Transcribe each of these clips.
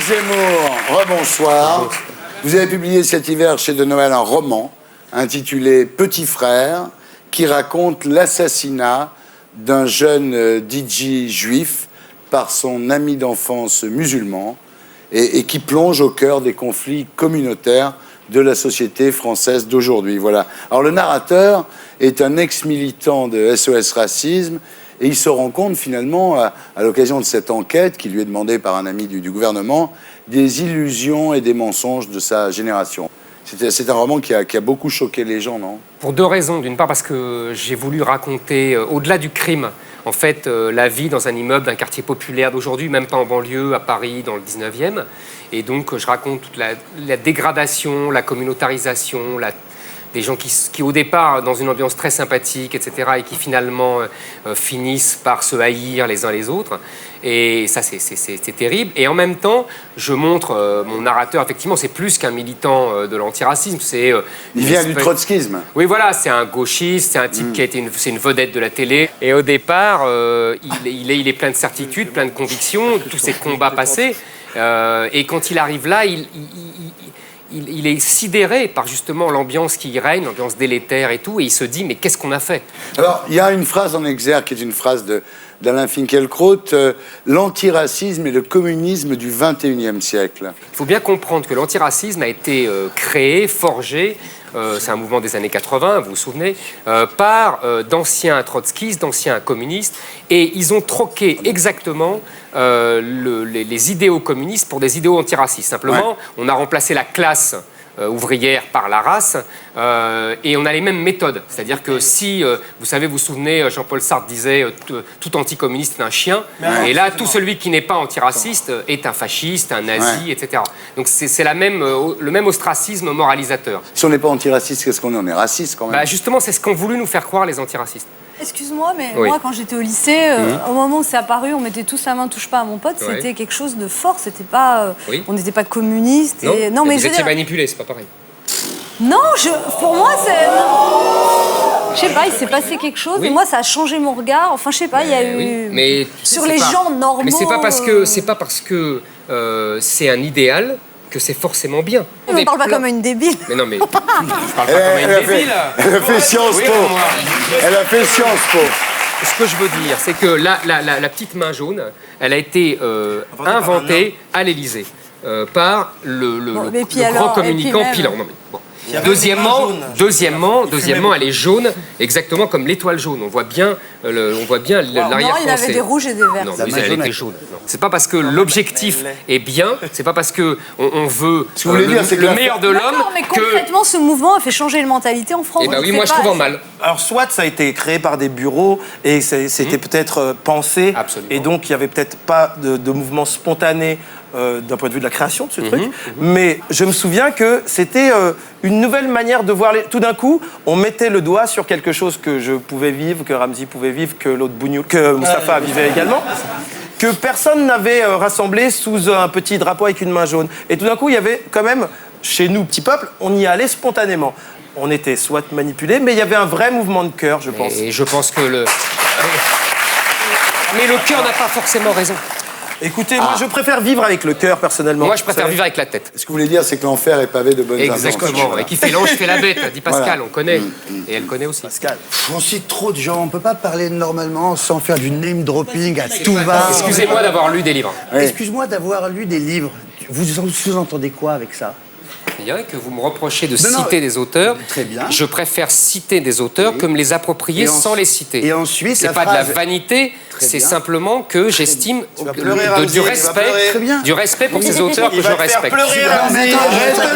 Zemmour, rebonsoir. Vous avez publié cet hiver chez De Noël un roman intitulé Petit frère qui raconte l'assassinat d'un jeune DJ juif par son ami d'enfance musulman et qui plonge au cœur des conflits communautaires de la société française d'aujourd'hui. Voilà. Alors le narrateur est un ex-militant de SOS Racisme et il se rend compte finalement, à l'occasion de cette enquête qui lui est demandée par un ami du gouvernement, des illusions et des mensonges de sa génération. C'est un roman qui a beaucoup choqué les gens, non? Pour deux raisons. D'une part parce que j'ai voulu raconter, au-delà du crime, en fait, la vie dans un immeuble d'un quartier populaire d'aujourd'hui, même pas en banlieue, à Paris, dans le 19e. Et donc, je raconte toute la dégradation, la communautarisation, des gens qui, au départ, dans une ambiance très sympathique, etc., et qui finalement finissent par se haïr les uns les autres. Et ça, c'est terrible. Et en même temps, je montre, mon narrateur, effectivement, c'est plus qu'un militant de l'antiracisme. Il vient du trotskisme. Oui, voilà, c'est un gauchiste, c'est un type qui a été c'est une vedette de la télé. Et au départ, il est plein de certitudes, plein de convictions, tous ses combats passés. Et quand il arrive là, il est sidéré par justement l'ambiance qui y règne, l'ambiance délétère et tout, et il se dit, mais qu'est-ce qu'on a fait? Alors, il y a une phrase en exergue qui est une phrase d'Alain Finkielkraut, l'antiracisme et le communisme du XXIe siècle. Il faut bien comprendre que l'antiracisme a été créé, forgé, c'est un mouvement des années 80, vous vous souvenez, par d'anciens trotskistes, d'anciens communistes, et ils ont troqué exactement les idéaux communistes pour des idéaux antiracistes. Simplement, on a remplacé la classe ouvrière par la race, et on a les mêmes méthodes. C'est-à-dire que si, vous vous souvenez, Jean-Paul Sartre disait tout anticommuniste est un chien, et là, tout celui qui n'est pas antiraciste est un fasciste, un nazi, etc. Donc c'est le même ostracisme moralisateur. Si on n'est pas antiraciste, qu'est-ce qu'on est? On est raciste quand même. Bah justement, c'est ce qu'ont voulu nous faire croire les antiracistes. Excuse-moi, mais Oui. moi, quand j'étais au lycée, au moment où c'est apparu, on mettait tous la main, touche pas à mon pote, c'était quelque chose de fort. C'était pas, on n'était pas communistes. Non, mais je vous étiez manipulé, c'est pas pareil. Non, pour moi, c'est. Je sais pas, il s'est passé quelque chose et moi, ça a changé mon regard. Enfin, je sais pas, il y a eu. Mais sur les gens normaux. Mais c'est pas parce que c'est un idéal que c'est forcément bien. On ne parle pas comme une débile. Mais non, mais je parle pas comme une débile. Elle a fait Sciences Po. Elle a fait Sciences Po. Ce que je veux dire, c'est que la petite main jaune, elle a été inventée à l'Élysée par le grand communicant Pilan. Non, mais, bon. Deuxièmement, elle est jaune, exactement comme l'étoile jaune. On voit bien l'arrière-pensée. Non, il avait des rouges et des verts. Non, mais elle était jaune. C'est pas parce que l'objectif est bien, c'est pas parce que on veut le meilleur de l'homme mais concrètement, ce mouvement a fait changer les mentalités en France. Eh ben oui, moi je trouve en mal. Alors soit ça a été créé par des bureaux et c'était peut-être pensé. Absolument. Et donc il n'y avait peut-être pas de mouvement spontané d'un point de vue de la création de ce truc. Mais je me souviens que c'était une nouvelle manière de voir tout d'un coup, on mettait le doigt sur quelque chose que je pouvais vivre, que Ramzi pouvait vivre, que Moustapha vivait également, que personne n'avait rassemblé sous un petit drapeau avec une main jaune. Et tout d'un coup, il y avait quand même, chez nous, petit peuple, on y allait spontanément. On était soit manipulés, mais il y avait un vrai mouvement de cœur, je pense. Et je pense que Mais le cœur n'a pas forcément raison. Écoutez, moi, je préfère vivre avec le cœur, personnellement. Moi, je préfère vivre avec la tête. Ce que vous voulez dire, c'est que l'enfer est pavé de bonnes intentions. Exactement. Et qui fait l'ange fait la bête, dit Pascal, on connaît. Et elle connaît aussi. Pascal. On cite trop de gens, on peut pas parler normalement sans faire du name dropping à tout va. Excusez-moi d'avoir lu des livres. Excuse-moi d'avoir lu des livres. Vous sous-entendez quoi avec ça? Bien que vous me reprochez de citer des auteurs. Très bien. Je préfère citer des auteurs que me les approprier sans les citer. Et ensuite, c'est pas de la vanité, c'est simplement que j'estime du respect pour ces auteurs que je respecte. Reste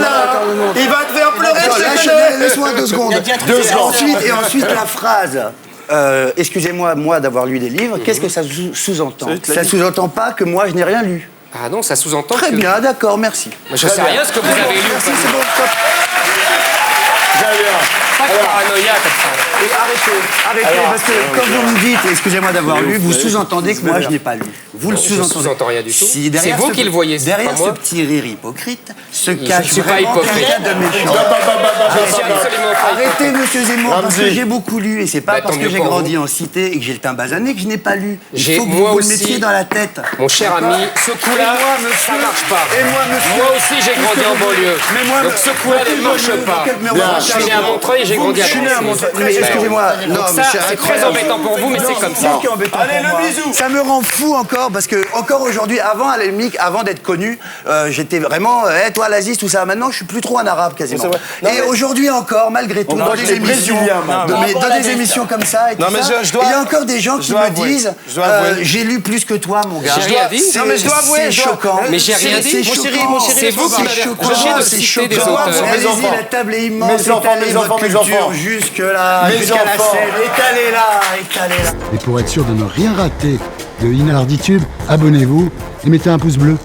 là. Il va te faire pleurer. Laisse-moi 2 secondes. Ensuite, la phrase. Excusez-moi, moi, d'avoir lu des livres. Qu'est-ce que ça sous-entend? Ça sous-entend pas que moi, je n'ai rien lu. Ah non, ça sous-entend Très bien, d'accord, merci. Mais je sais rien ce que vous avez lu. Merci, c'est bon, stop. Très bien. Pas de paranoïa comme ça. Arrêtez, Alors, parce que quand vous me dites, excusez-moi d'avoir lu, vous sous-entendez que moi je n'ai pas lu. Vous le Je sous-entendez. sous-entends rien du tout. Si C'est derrière vous ce- qui le voyez, c'est Derrière pas ce moi. petit rire hypocrite se Je cache suis pas vraiment hypocrite. quelqu'un de méchant. Je suis absolument pas Arrêtez, monsieur Zemmour, parce que Ramsey. j'ai beaucoup lu et c'est pas Bah, parce tant que mieux j'ai pour grandi en cité et que j'ai le teint basané que je n'ai pas lu. Il J'ai- faut que moi vous le aussi. mettiez dans la tête. Mon cher ami, ce coup-là, Et moi, ça monsieur- marche pas. Et moi, monsieur. Moi aussi, j'ai grandi en banlieue. Mais moi, Donc ce coup-là ne marche pas. Je suis né à Montreuil et j'ai grandi à Je suis né à Nancy. Montreuil. Mais excusez-moi, non, Donc mais ça, c'est c'est très incroyable. embêtant pour vous, mais c'est comme ça. C'est embêtant pour moi. Ça me rend fou encore parce que encore aujourd'hui, avant à la limite, avant d'être connu, j'étais vraiment, toi l'Asie, tout ça. Maintenant, je suis plus trop un arabe quasiment. C'est vrai. Non, Et mais- aujourd'hui encore, malgré tout, dans des émissions, dans des émissions comme ça, et tout Non, mais ça, je dois- il y a encore des gens je qui dois me avouer. disent, Je dois avouer. j'ai lu plus que toi, mon gars. J'ai rien dit. C'est- Non, mais je dois avouer, c'est je dois- choquant. Mais j'ai rien dit. C'est Mon chéri, choquant. mon chéri, C'est vous qui C'est m'avez choquant, reproché de c'est citer des choquant. auteurs. Mes Allez-y, enfants. la table est immense. Mes enfants, étalez mes votre enfants, mes culture enfants. jusque là, Mes jusqu'à la enfants. scène. Étalez-la, étalez-la. Et pour être sûr de ne rien rater de Inarditube, abonnez-vous et mettez un pouce bleu.